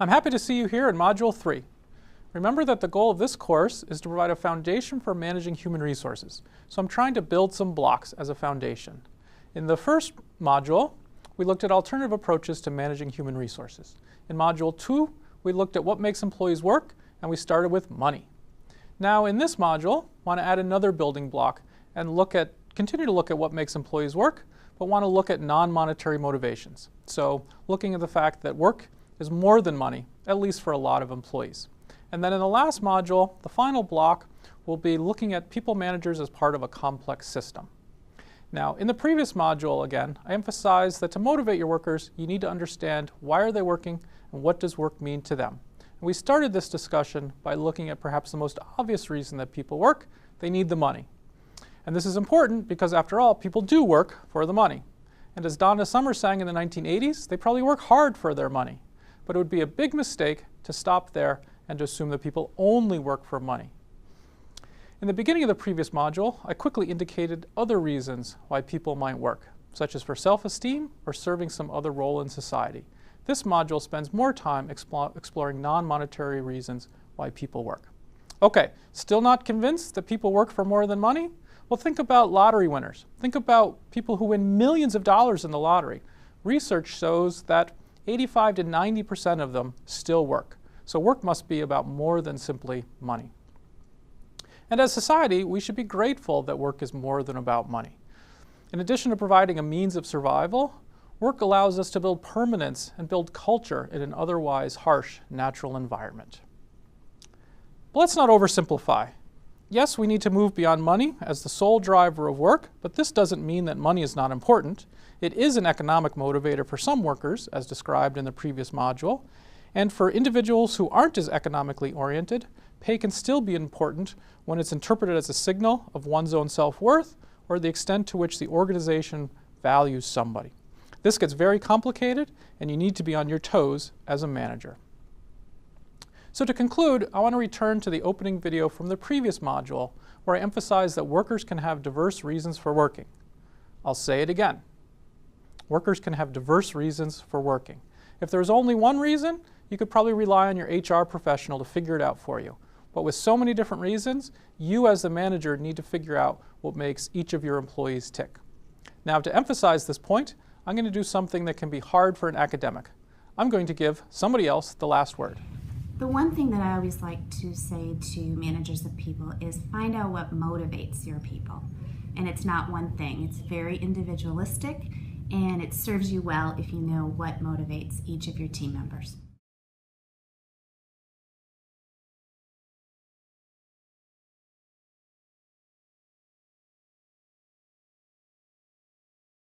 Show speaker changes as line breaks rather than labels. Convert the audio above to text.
I'm happy to see you here in Module 3. Remember that the goal of this course is to provide a foundation for managing human resources, so I'm trying to build some blocks as a foundation. In the first module, we looked at alternative approaches to managing human resources. In Module 2, we looked at what makes employees work, and we started with money. Now in this module, I want to add another building block and continue to look at what makes employees work, but want to look at non-monetary motivations. So looking at the fact that work is more than money, at least for a lot of employees. And then in the last module, the final block, will be looking at people managers as part of a complex system. Now, in the previous module, again, I emphasized that to motivate your workers, you need to understand why are they working and what does work mean to them. And we started this discussion by looking at perhaps the most obvious reason that people work: they need the money. And this is important because, after all, people do work for the money. And as Donna Summer sang in the 1980s, they probably work hard for their money. But it would be a big mistake to stop there and to assume that people only work for money. In the beginning of the previous module, I quickly indicated other reasons why people might work, such as for self-esteem or serving some other role in society. This module spends more time exploring non-monetary reasons why people work. Okay, still not convinced that people work for more than money? Well, think about lottery winners. Think about people who win millions of dollars in the lottery. Research shows that 85 to 90% of them still work. So work must be about more than simply money. And as society, we should be grateful that work is more than about money. In addition to providing a means of survival, work allows us to build permanence and build culture in an otherwise harsh natural environment. But let's not oversimplify. Yes, we need to move beyond money as the sole driver of work, but this doesn't mean that money is not important. It is an economic motivator for some workers, as described in the previous module. And for individuals who aren't as economically oriented, pay can still be important when it's interpreted as a signal of one's own self-worth or the extent to which the organization values somebody. This gets very complicated, and you need to be on your toes as a manager. So to conclude, I want to return to the opening video from the previous module, where I emphasized that workers can have diverse reasons for working. I'll say it again. Workers can have diverse reasons for working. If there's only one reason, you could probably rely on your HR professional to figure it out for you. But with so many different reasons, you as the manager need to figure out what makes each of your employees tick. Now, to emphasize this point, I'm going to do something that can be hard for an academic. I'm going to give somebody else the last word.
The one thing that I always like to say to managers of people is find out what motivates your people. And it's not one thing. It's very individualistic, and it serves you well if you know what motivates each of your team members.